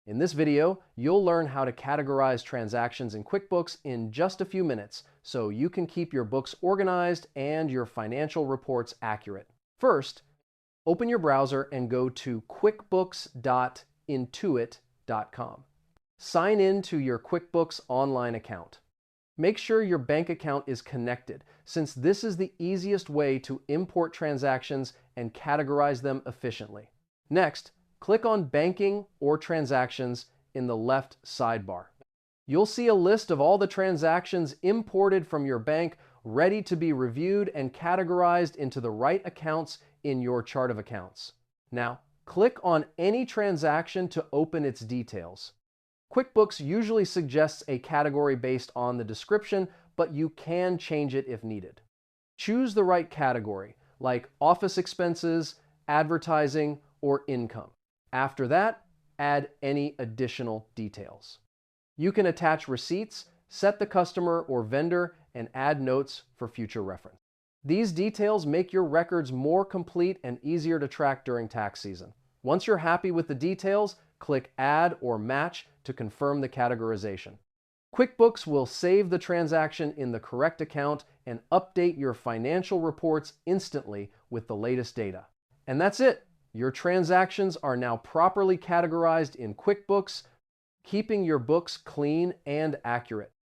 In this video, you'll learn how to categorize transactions in QuickBooks in just a few minutes so you can keep your books organized and your financial reports accurate. First, open your browser and go to quickbooks.intuit.com. Sign in to your QuickBooks online account. Make sure your bank account is connected, since this is the easiest way to import transactions and categorize them efficiently. Next, click on Banking or Transactions in the left sidebar. You'll see a list of all the transactions imported from your bank ready to be reviewed and categorized into the right accounts in your chart of accounts. Now, click on any transaction to open its details. QuickBooks usually suggests a category based on the description, but you can change it if needed. Choose the right category, like office expenses, advertising, or income. After that, add any additional details. You can attach receipts, set the customer or vendor, and add notes for future reference. These details make your records more complete and easier to track during tax season. Once you're happy with the details, click Add or Match to confirm the categorization. QuickBooks will save the transaction in the correct account and update your financial reports instantly with the latest data. And that's it. Your transactions are now properly categorized in QuickBooks, keeping your books clean and accurate.